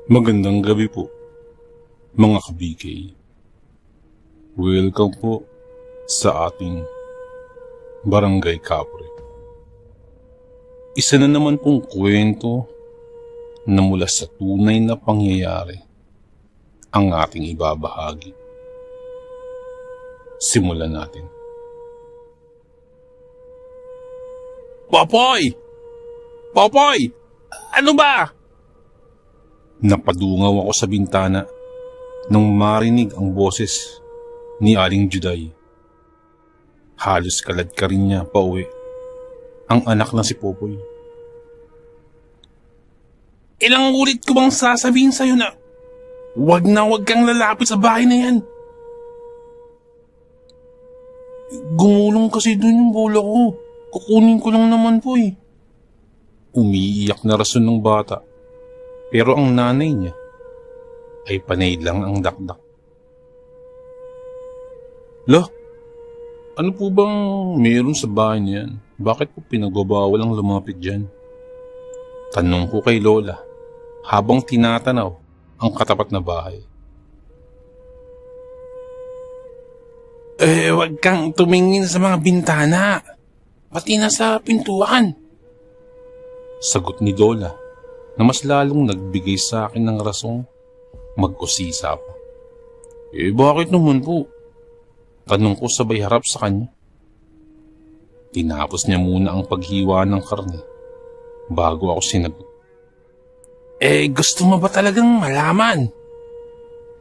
Magandang gabi po, mga kabikay. Welcome po sa ating Barangay Kapre. Isa na naman pong kwento na mula sa tunay na pangyayari ang ating ibabahagi. Simulan natin. Popoy! Popoy! Ano ba? Napadungaw ako sa bintana nang marinig ang boses ni Aling Juday. Halos kalad ka rin niya pauwi ang anak na si Popoy. Ilang ulit ko bang sasabihin sa'yo na wag kang lalapit sa bahay na yan? Gumulong kasi dun yung bola ko. Kukunin ko lang naman po eh. Umiiyak na rason ng bata, pero ang nanay niya ay panay lang ang dakdak. Lah, ano po bang meron sa bahay niyan? Bakit po pinagbabawal ang lumapit dyan? Tanong ko kay Lola habang tinatanaw ang katapat na bahay. Wag kang tumingin sa mga bintana. Pati na sa pintuan. Sagot ni Lola na mas lalong nagbigay sa akin ng rasong mag-usisa pa. Bakit naman po? Tanong ko sabay harap sa kanya. Tinapos niya muna ang paghiwa ng karne bago ako sinagot. Gusto mo ba talagang malaman?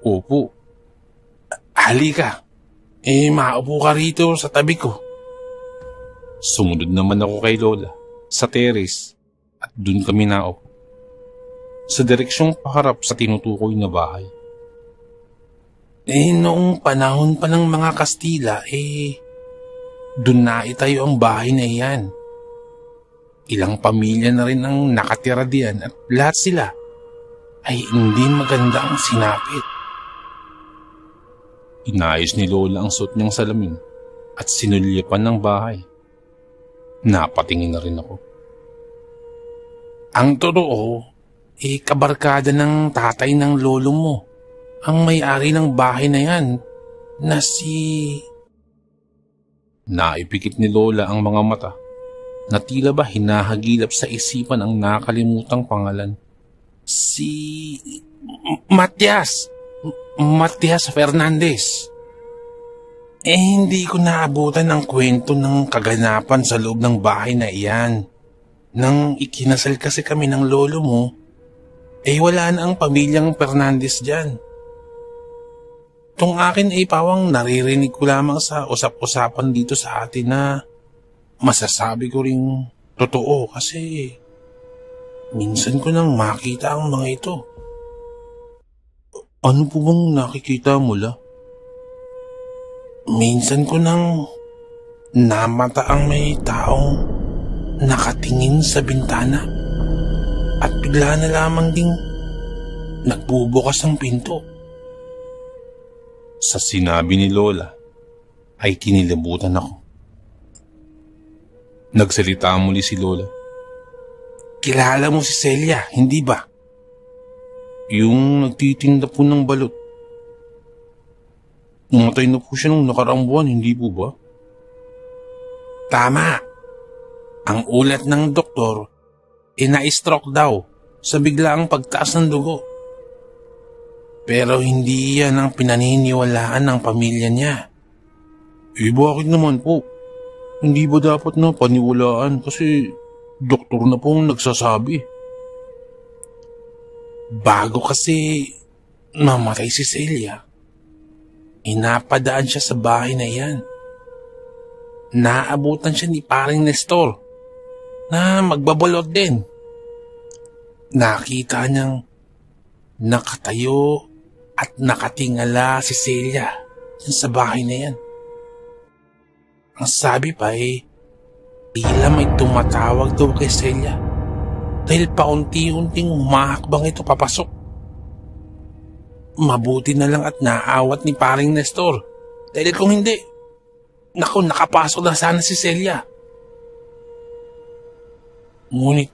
Opo. Halika. Maupo ka rito sa tabi ko. Sumunod naman ako kay Lola sa terrace at dun kami naupo. Sa direksyong paharap sa tinutukoy na bahay. Noong panahon pa ng mga Kastila, dun na itayo ang bahay na iyan. Ilang pamilya na rin ang nakatira diyan at lahat sila ay hindi maganda ang sinapit. Inayos ni Lola ang suot niyang salamin at sinulyapan ng bahay. Napatingin na rin ako. Ang totoo, kabarkada ng tatay ng lolo mo ang may-ari ng bahay na yan na si... Naipikit ni Lola ang mga mata na tila ba hinahagilap sa isipan ang nakalimutang pangalan. Si... Matias! Matias Fernandez. Hindi ko naabutan ang kwento ng kaganapan sa loob ng bahay na iyan. Nang ikinasal kasi kami ng lolo mo, wala na ang pamilyang Fernandez dyan. Tung akin pawang naririnig ko lamang sa usap-usapan dito sa atin na masasabi ko ring totoo kasi minsan ko nang makita ang mga ito. Ano po bang nakikita mo, La? Minsan ko nang namata ang may taong nakatingin sa bintana at bigla na lamang ding nagbubukas ang pinto. Sa sinabi ni Lola ay kinilabutan ako. Nagsalita muli si Lola. Kilala mo si Celia, hindi ba? Yung nagtitinda po ng balot. Umatay na po siya nung nakaraang buwan, hindi po ba? Tama. Ang ulat ng doktor, na-stroke daw sa biglaang pagtaas ng dugo. Pero hindi yan ang pinaniniwalaan ng pamilya niya. Bakit naman po? Hindi ba dapat na paniwalaan kasi doktor na po ang nagsasabi? Bago kasi mamatay si Celia, inapadaan siya sa bahay na yan. Naabutan siya ni paring Nestor na magbabalot din. Nakita niyang nakatayo at nakatingala si Celia sa bahay na yan. Ang sabi pa tila may tumatawag daw kay Celia dahil paunti-unting humahakbang ito papasok. Mabuti na lang at naawat ni paring Nestor dahil kung hindi, nakapasok na sana si Celia. Ngunit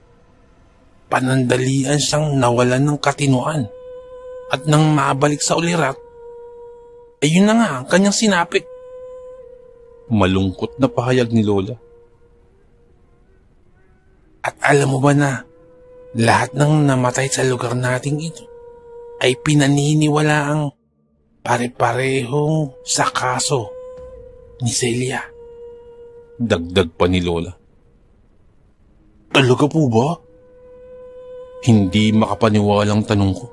panandalian siyang nawalan ng katinuan At nang mabalik sa ulirat, ayun na nga ang kanyang sinapit. Malungkot na pahayag ni Lola. At alam mo ba na lahat ng namatay sa lugar nating ito ay pinaniniwalaang pare-parehong sa kaso ni Celia? Dagdag pa ni Lola. Talaga po ba? Hindi makapaniwalang tanong ko.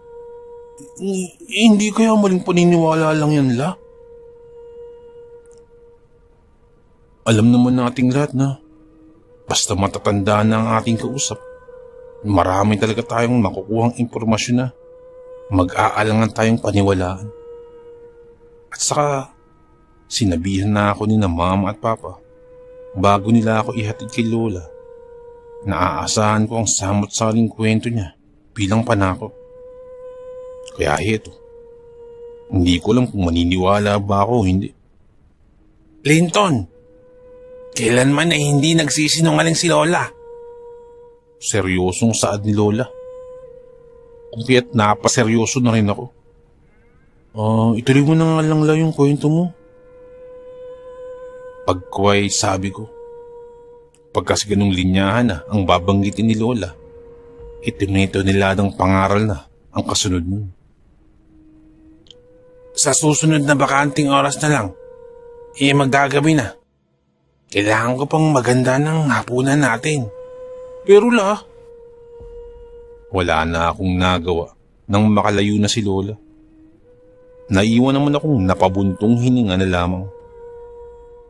Hindi kaya maling paniniwala lang yan, La? Alam naman nating lahat na basta matatanda na ang ating kausap, marami talaga tayong makukuhang impormasyon na mag-aalangan tayong paniwalaan. At saka, sinabihan na ako ni na Mama at Papa bago nila ako ihatid kay Lola. Naaasahan ko ang samot-saring kwento niya bilang panako. Kaya heto, hindi ko alam kung maniniwala ba ako o hindi. Linton, kailanman ay hindi nagsisinungaling si Lola. Seryosong saad ni Lola. Kung kaya't napaseryoso na rin ako. Ituloy mo na nga lang yung kwento mo. Pagkway sabi ko. Pagkas ganung linyahan na ang babanggitin ni Lola, itinito nila ng pangaral na ang kasunod nun. Sa susunod na bakanting oras na lang, magagabi na. Kailangan ko pang maganda ng hapunan natin. Pero La, wala na akong nagawa nang makalayo na si Lola. Naiwan naman akong napabuntong hininga na lamang.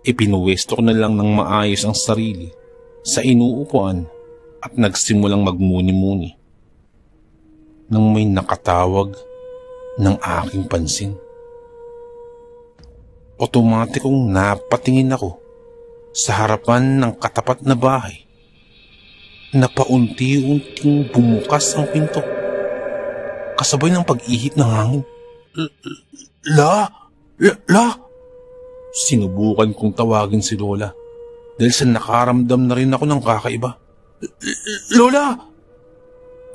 Ipinuwesto ko na lang ng maayos ang sarili sa inuupuan at nagsimulang magmuni-muni nang may nakatawag ng aking pansin. Otomatikong napatingin ako sa harapan ng katapat na bahay na paunti-unting bumukas ang pinto kasabay ng pag-ihip ng hangin. La! Sinubukan kong tawagin si Lola dahil sa nakaramdam na rin ako ng kakaiba. Lola!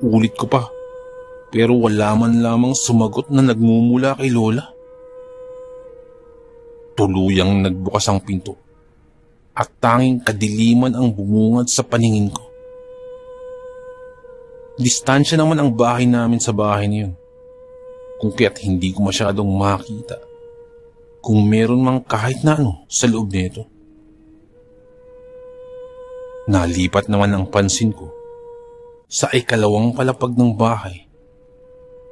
Ulit ko pa, pero wala man lamang sumagot na nagmumula kay Lola. Tuluyang nagbukas ang pinto at tanging kadiliman ang bumungad sa paningin ko. Distansya naman ang bahay namin sa bahay niyon, kung kaya't hindi ko masyadong makita kung meron mang kahit na ano sa loob nito. Nalipat naman ang pansin ko sa ikalawang palapag ng bahay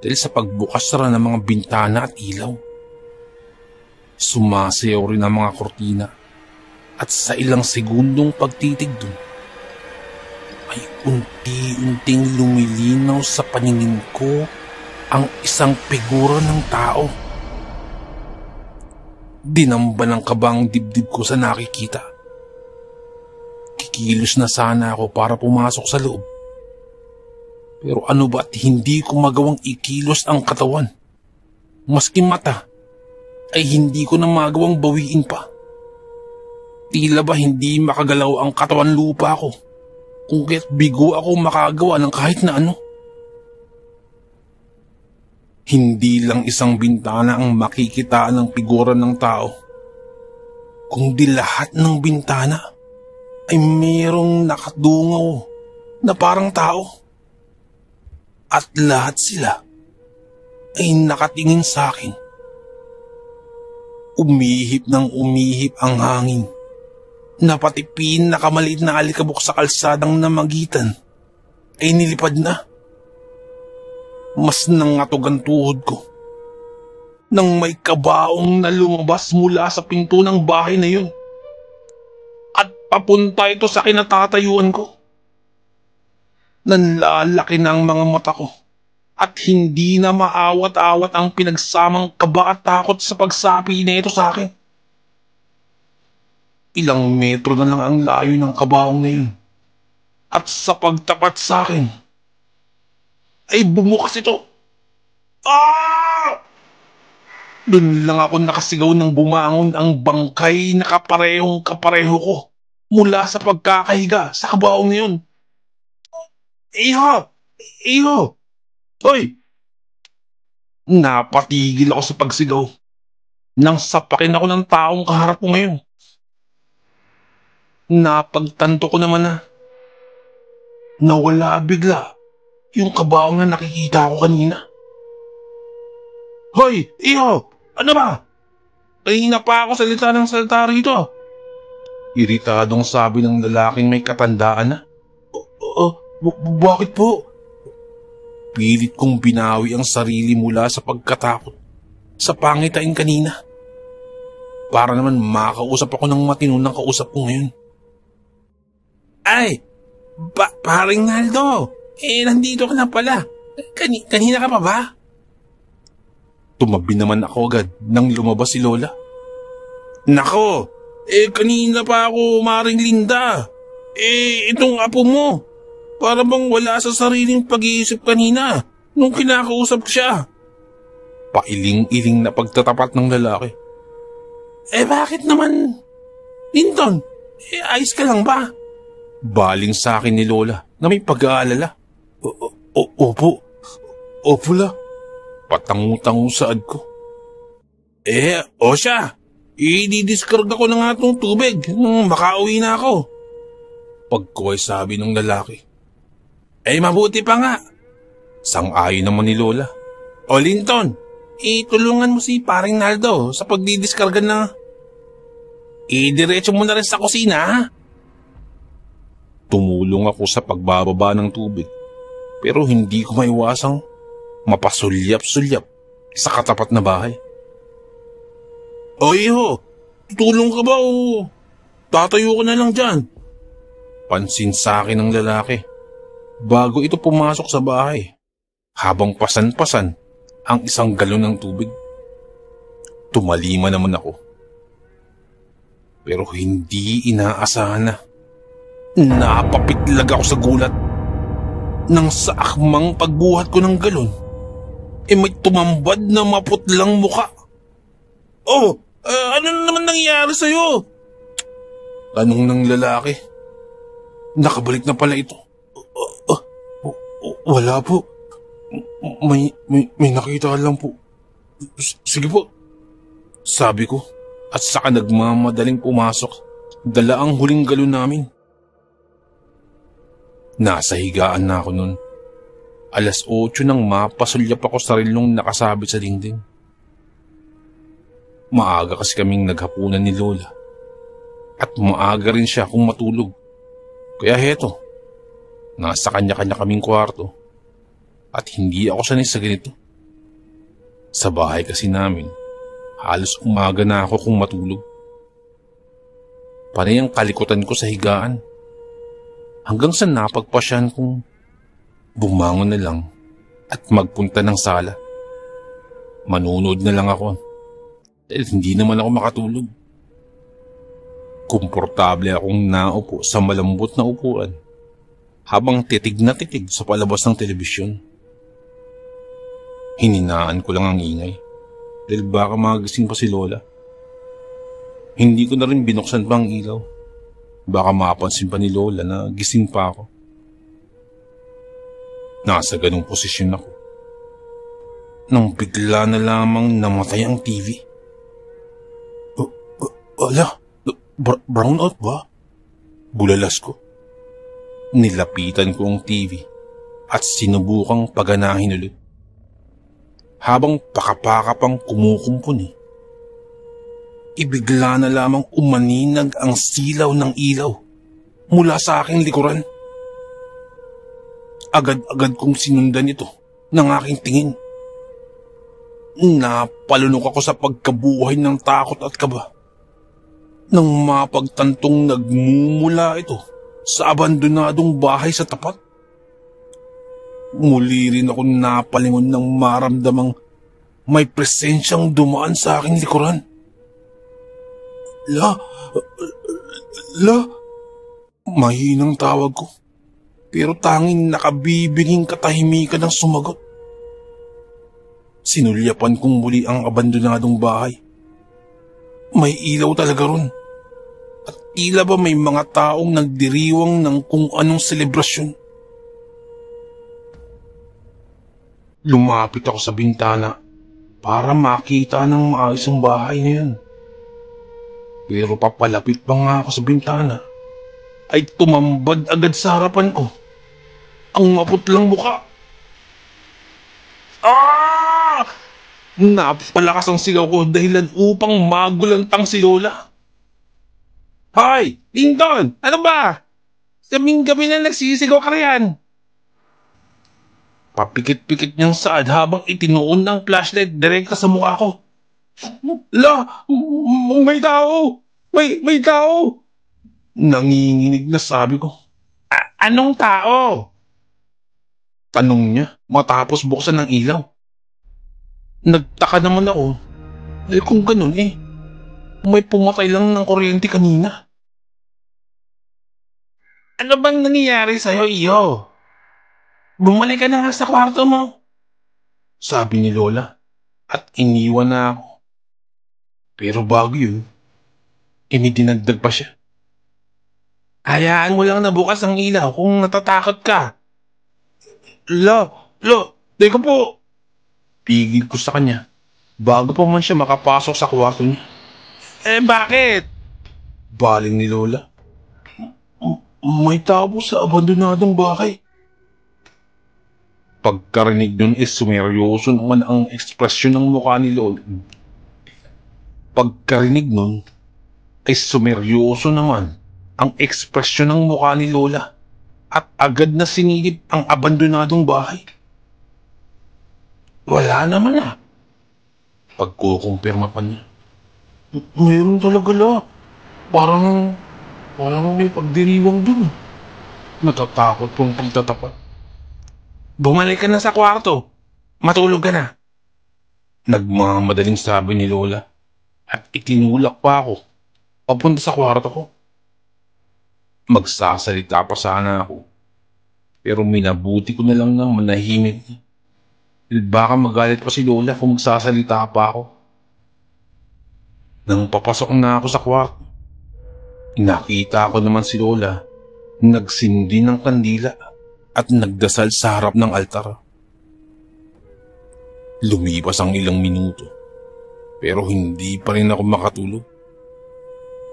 dahil sa pagbukas sara ng mga bintana at ilaw. Sumasayaw rin ang mga kortina at sa ilang segundong pagtitig dun ay unti-unting lumilinaw sa paningin ko ang isang figura ng tao. Dinamba ng kaba ang dibdib ko sa nakikita. Kikilos na sana ako para pumasok sa loob. Pero ano ba't hindi ko magawang ikilos ang katawan? Maski mata ay hindi ko na magawang bawiin pa. Tila ba hindi makagalaw ang katawan lupa ko kung kaya't bigo ako makagawa ng kahit na ano. Hindi lang isang bintana ang makikitaan ng figura ng tao, kundi lahat ng bintana ay mayroong nakadungaw na parang tao. At lahat sila ay nakatingin sa akin. Umihip ng umihip ang hangin na pati pinakamaliit na alikabok sa kalsadang namagitan ay nilipad na. Mas nangatog ang tuhod ko nang may kabaong na lumabas mula sa pinto ng bahay na yun. At papunta ito sa kinatatayuan ko. Nanlalaki na ang mga mata ko at hindi na maawat-awat ang pinagsamang kaba at takot sa pagsapi na ito sa akin. Ilang metro na lang ang layo ng kabaong na yun. At sa pagtapat sa akin, ay bumukas ito. Ah! Doon lang ako nakasigaw ng bumangon ang bangkay na kaparehong-kapareho ko mula sa pagkakahiga sa kabaong na yun. Iho! Iho! Hoy! Napatigil ako sa pagsigaw nang sapakin ako ng taong kaharap ko ngayon. Napagtanto ko naman na nawala bigla yung kabaong na nakikita ko kanina. Hoy, iho! Ano ba? Kanina pa ako salita ng salita rito. Iritadong sabi ng lalaking may katandaan na. Bakit po? Pilit kong binawi ang sarili mula sa pagkatakot sa pangitain kanina. Para naman makausap ako ng matino ng kausap ko ngayon. Ay! Paring Naldo! Nandito ka na pala. Kanina ka pa ba? Tumabi naman ako agad nang lumabas si Lola. Nako! Kanina pa ako, Maring Linda. Itong apo mo. Para bang wala sa sariling pag-iisip kanina nung kinakausap siya. Pailing-iling na pagtatapat ng lalaki. Bakit naman? Linton, ayos ka lang ba? Baling sa akin ni Lola na may pag-aalala. Opo la. Patangu-tangu saad ko. O siya. I-discard ako ng atong tubig. Makauwi na ako. Pagko ay sabi ng lalaki. Mabuti pa nga. Sang-ayon naman ni Lola. O Linton, tulungan mo si paring Naldo sa pagdidiskarga na. Diretso mo na rin sa kusina, ha? Tumulong ako sa pagbababa ng tubig. Pero hindi ko maiwasang mapasulyap-sulyap sa katapat na bahay. Iho, tutulong ka ba o tatayo ko na lang dyan? Pansin sa akin ng lalaki bago ito pumasok sa bahay habang pasan-pasan ang isang galon ng tubig. Tumalima naman ako. Pero hindi inaasahan na napapitlag ako sa gulat nang sa akmang pagbuhat ko ng galon may tumambad na maputlang muka. Ano naman nangyari sa'yo? Tanong ng lalaki. Nakabalik na pala ito. Wala po. May nakita lang po. Sige po. Sabi ko at saka nagmamadaling pumasok. Dala ang huling galon namin. Nasa higaan na ako nun. 8:00 nang mapasulyap ako sa rilong nakasabit sa dingding. Maaga kasi kaming naghapunan ni Lola. At maaga rin siya kung matulog. Kaya heto, nasa kanya-kanya kaming kwarto. At hindi ako sanay sa ganito. Sa bahay kasi namin, halos umaga na ako kung matulog. Panay ang kalikutan ko sa higaan. Hanggang sa napagpasyan kong bumangon na lang at magpunta ng sala. Manunod na lang ako. Dahil hindi naman ako makatulog. Komportable akong naupo sa malambot na upuan habang titig na titig sa palabas ng telebisyon. Hininaan ko lang ang ingay dahil baka magising pa si Lola. Hindi ko na rin binuksan pa ang ilaw. Baka mapansin pa ni Lola na gising pa ako. Nasa ganung posisyon ako nang bigla na lamang namatay ang TV. Brown out ba? Bulalas ko. Nilapitan ko ang TV at sinubukang paganahin ulit. Habang pakapakapang kumukumpuni, ibigla na lamang umaninag ang silaw ng ilaw mula sa aking likuran. Agad-agad kong sinundan ito ng aking tingin. Napalunok ako sa pagkabuhay ng takot at kaba nang mapagtantong nagmumula ito sa abandonadong bahay sa tapat. Muli rin ako napalingon ng maramdamang may presensyang dumaan sa aking likuran. La, mahinang tawag ko, pero tanging nakabibinging katahimikan ang sumagot. Sinulyapan kong muli ang abandonadong bahay. May ilaw talaga ron. At tila ba may mga taong nagdiriwang ng kung anong selebrasyon. Lumapit ako sa bintana para makita ng maayos ang bahay na yun. Pero papalapit pa nga ako sa bintana, ay tumambad agad sa harapan ko ang maputlang muka. Ah! Napalakas ang sigaw ko dahilan upang magulantang si Lola. Hoy! Linton! Ano ba? Sabing gabi na nagsisigaw ka riyan. Papikit-pikit niyang saad habang itinuon ng flashlight direkta sa mukha ko. La! May tao! May tao! Nanginginig na sabi ko. Anong tao? Tanong niya matapos buksan ng ilaw. Nagtaka naman ako. Kung ganun may pumatay lang ng kuryente kanina. Ano bang nangyayari sa'yo, iyo? Bumalik ka na nga sa kwarto mo. Sabi ni Lola at iniwan na ako. Pero bago yun, dinagdag pa siya. Hayaan mo lang na bukas ang ilaw kung natatakot ka. Lo, teka po. Pigil ko sa kanya bago pa man siya makapasok sa kwarto niya. Bakit? Baling ni Lola. May tao sa abandonadong bahay. Pagkarinig nun sumeryoso naman ang ekspresyon ng mukha ni Lola. Pagkarinig nun sumeryoso naman ang ekspresyon ng mukha ni Lola at agad na sinilip ang abandonadong bahay. Wala naman Pagkukumpirma pa niya. Mayroon talaga Parang may pagdiriwang dun. Natatakot pong pagtatapat. Bumalik ka na sa kwarto. Matulog ka na. Nagmamadaling sabi ni Lola at itinulak pa ako papunta sa kwarto ko. Magsasalita pa sana ako pero minabuti ko na lang na manahimik. Baka magalit pa si Lola kung magsasalita pa ako. Nang papasok na ako sa kwarto, nakita ko naman si Lola nagsindi ng kandila at nagdasal sa harap ng altar. Lumipas ang ilang minuto pero hindi pa rin ako makatulog.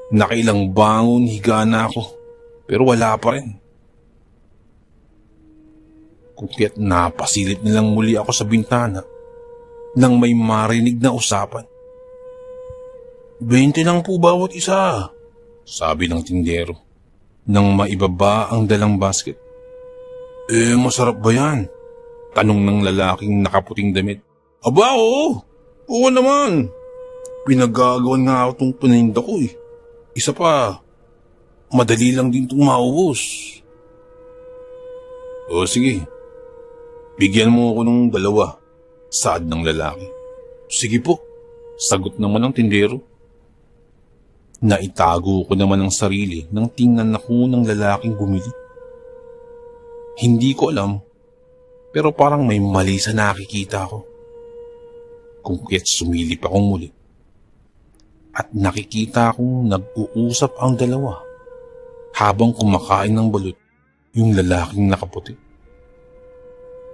Nakailang bangon higa na ako pero wala pa rin. Kung kaya't napasilip nilang muli ako sa bintana nang may marinig na usapan. 20 lang po bawat isa, sabi ng tindero nang maibaba ang dalang basket. Masarap ba yan? Tanong ng lalaking nakaputing damit. Aba, oo. Oo naman. Pinagagawan nga ako itong paninda ko Isa pa, madali lang din itong maubos. O sige, bigyan mo ako ng 2, saad ng lalaki. Sige po, sagot naman ng tindero. Naitago ko naman ang sarili nang tingnan ako ng lalaking bumili. Hindi ko alam, pero parang may mali sa nakikita ko. Kung kaya't sumilip akong muli. At nakikita kong nag-uusap ang dalawa habang kumakain ng balut yung lalaking nakaputi.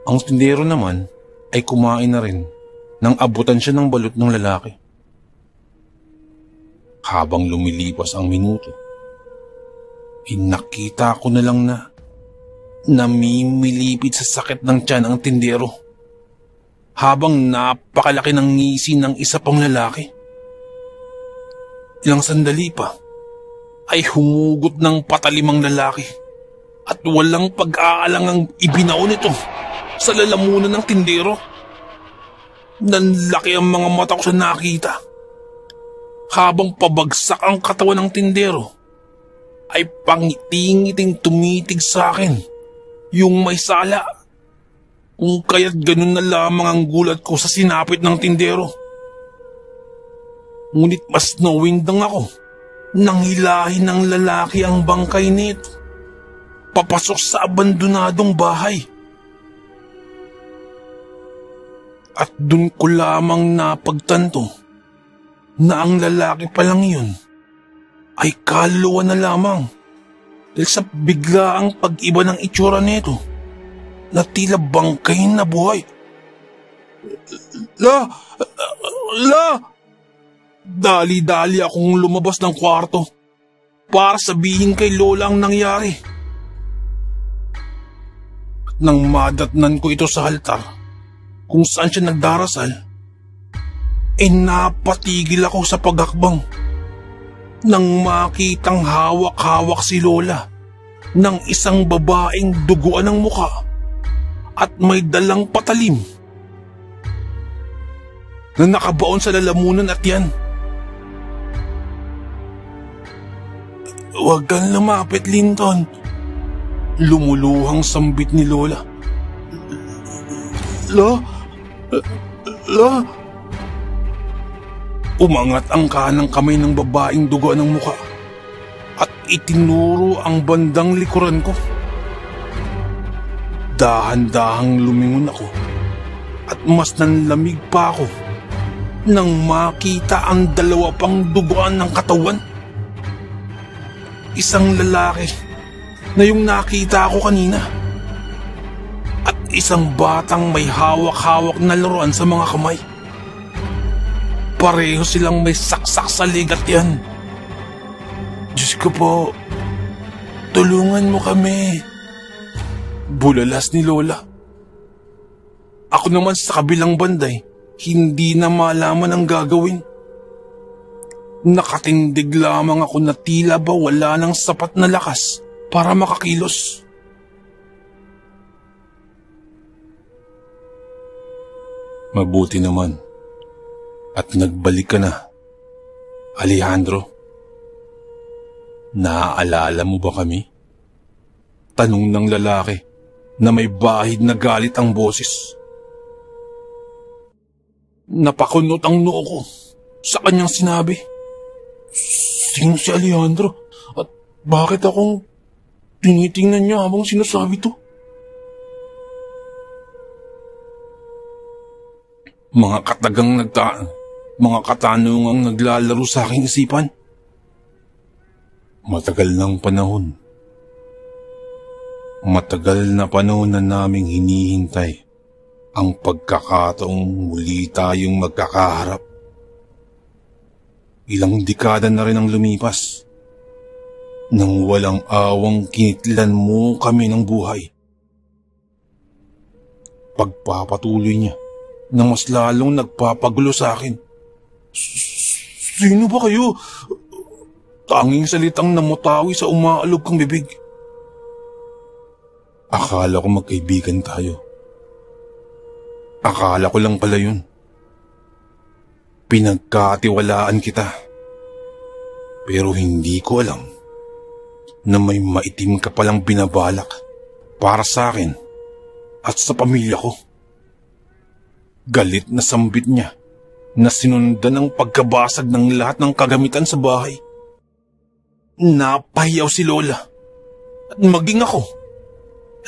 Ang tindero naman ay kumain na rin nang abutan siya ng balut ng lalaki. Habang lumilipas ang minuto, nakita ko na lang na namimilipid sa sakit ng tiyan ang tindero habang napakalaki ng ngisi ng isa pang lalaki. Ilang sandali pa ay humugot ng patalimang lalaki at walang pag-aalangang ibinaon ito sa lalamunan ng tindero. Nanlaki ang mga mata ko sa nakita. Habang pabagsak ang katawan ng tindero, ay pangiting-iting tumitig sa akin yung may sala. Kung kaya't ganun na lamang ang gulat ko sa sinapit ng tindero. Ngunit mas nawindang ako nang hilahin ng lalaki ang bangkay nito papasok sa abandonadong bahay. At dun ko lamang napagtanto na ang lalaki palang yun ay kaluluwa na lamang dahil sa biglaang pag-iba ng itsura nito na tila bangkay na buhay. La! Dali-dali akong lumabas ng kwarto para sabihin kay Lola ang nangyari. At nang madatnan ko ito sa altar kung saan siya nagdarasal, napatigil ako sa paghakbang nang makitang hawak-hawak si Lola ng isang babaeng duguan ng muka at may dalang patalim na nakabaon sa lalamunan at yan. "Huwag kang lumapit, Linton." Lumuluhang sambit ni Lola. La. Umangat ang kanang kamay ng babaeng duguan ng muka at itinuro ang bandang likuran ko. Dahan-dahang lumingon ako at mas nanlamig pa ako nang makita ang dalawa pang duguan ng katawan. Isang lalaki na yung nakita ko kanina at isang batang may hawak-hawak na laruan sa mga kamay. Pareho silang may saksak sa ligat yan. "Diyos ko po, tulungan mo kami," bulalas ni Lola. Ako naman sa kabilang banday, hindi na malaman ang gagawin. Nakatindig lamang ako na tila ba wala ng sapat na lakas para makakilos. Mabuti naman at nagbalik ka na, Alejandro. Naaalala mo ba kami? Tanong ng lalaki na may bahid na galit ang boses. Napakunot ang noo ko sa kanyang sinabi. Sino si Alejandro? At bakit akong tinitingnan niya habang sinasabi to? Mga katanungang naglalaro sa aking isipan. Matagal na panahon na naming hinihintay ang pagkakataong muli tayong magkakaharap. Ilang dekada na rin ang lumipas nang walang awang kinitlan mo kami ng buhay. Pagpapatuloy niya na mas lalong nagpapagulo sa akin. Sino ba kayo? Tanging salitang namutawi sa umaalog kong bibig. Akala ko magkaibigan tayo. Akala ko lang pala yun. Pinagkatiwalaan kita. Pero hindi ko alam na may maitim ka palang binabalak para sa akin at sa pamilya ko. Galit na sambit niya na sinundan ang pagkabasag ng lahat ng kagamitan sa bahay. Napahiyaw si Lola at maging ako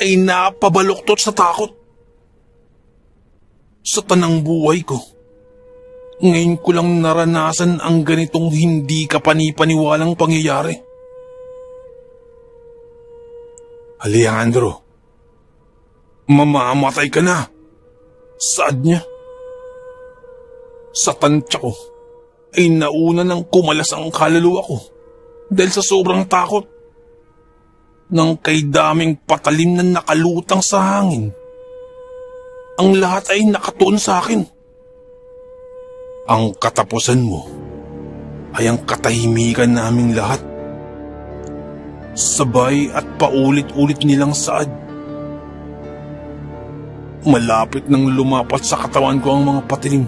ay napabaluktot sa takot. Sa tanang buhay ko, ngayon ko lang naranasan ang ganitong hindi kapani-paniwalang pangyayari. Alejandro, mamamatay ka na. Saad niya. Sa tansya ko ay nauna nang kumalas ang kaluluwa ko dahil sa sobrang takot. Nang kay daming patalim na nakalutang sa hangin, ang lahat ay nakatuon sa akin. Ang katapusan mo ay ang katahimikan naming lahat. Sabay at paulit-ulit nilang saad. Malapit nang lumapat sa katawan ko ang mga patilim.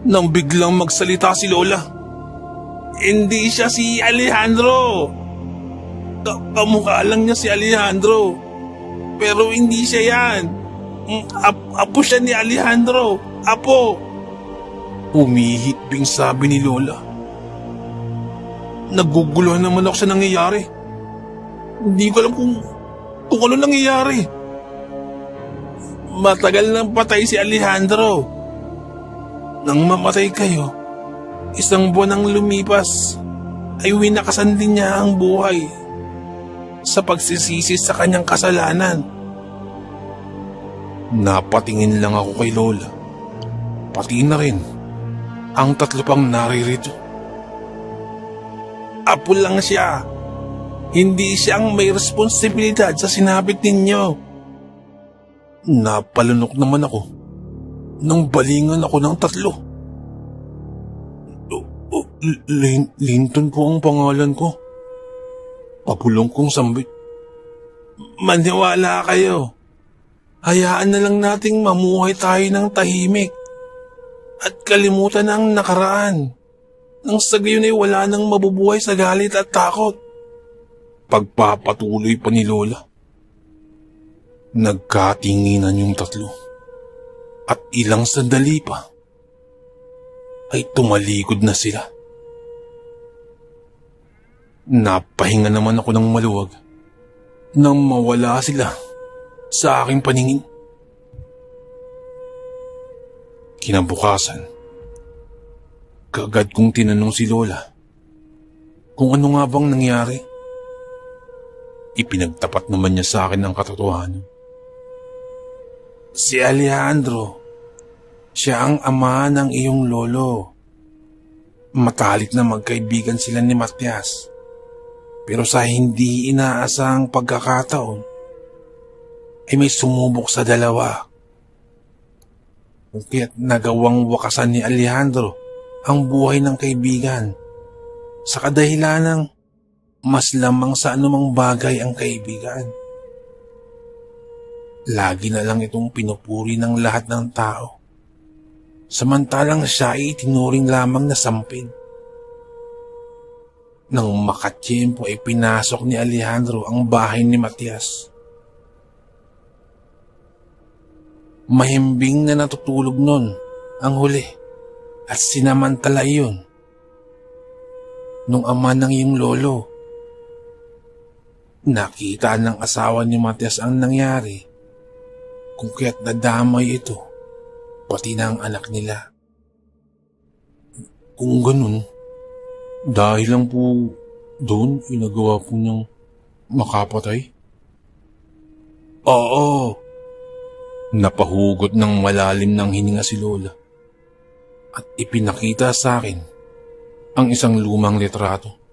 Nang biglang magsalita si Lola. Hindi siya si Alejandro. Kamukha lang niya si Alejandro. Pero hindi siya yan. Apo siya ni Alejandro. Apo. Humihikbing sabi ni Lola. Naguguluhan naman ako sa nangyayari. Hindi ko alam kung ano nangyayari. Matagal nang patay si Alejandro. Nang mamatay kayo, 1 buwan ang lumipas, ay winakasan din niya ang buhay sa pagsisisi sa kanyang kasalanan. Napatingin lang ako kay Lola, pati na rin ang tatlo pang naririto. Apo lang siya. Hindi siya ang may responsibilidad sa sinapit ninyo. Napalunok naman ako nang balingan ako ng tatlo. Linton po ang pangalan ko. Papulong kong sambit. Maniwala kayo. Hayaan na lang nating mamuhay tayo ng tahimik at kalimutan ang nakaraan. Nang sa gayon ay wala nang mabubuhay sa galit at takot. Pagpapatuloy pa ni Lola. Nagkatinginan yung tatlo. At ilang sandali pa ay tumalikod na sila. Napahinga naman ako ng maluwag nang mawala sila sa aking paningin. Kinabukasan, kaagad kong tinanong si Lola kung ano nga bang nangyari. Ipinagtapat naman niya sa akin ang katotohanan. Si Alejandro, siya ang ama ng iyong lolo. Matalik na magkaibigan sila ni Matias. Pero sa hindi inaasahang pagkakataon, ay may sumubok sa dalawa. Kaya't nagawang wakasan ni Alejandro ang buhay ng kaibigan sa kadahilanang mas lamang sa anumang bagay ang kaibigan. Lagi na lang itong pinupuri ng lahat ng tao, samantalang siya ay tinuring lamang na sampid. Nang makatiyempo ay pinasok ni Alejandro ang bahay ni Matias. Mahimbing na natutulog nun ang huli at sinamantala iyon nung ama ng iyong lolo. Nakita ng asawa ni Matias ang nangyari, kung kaya't nadamay ito, pati na ang anak nila. Kung ganun, dahil lang po doon inagawa po niyang makapatay? Oo. Napahugot ng malalim ng hininga si Lola at ipinakita sa akin ang isang lumang litrato.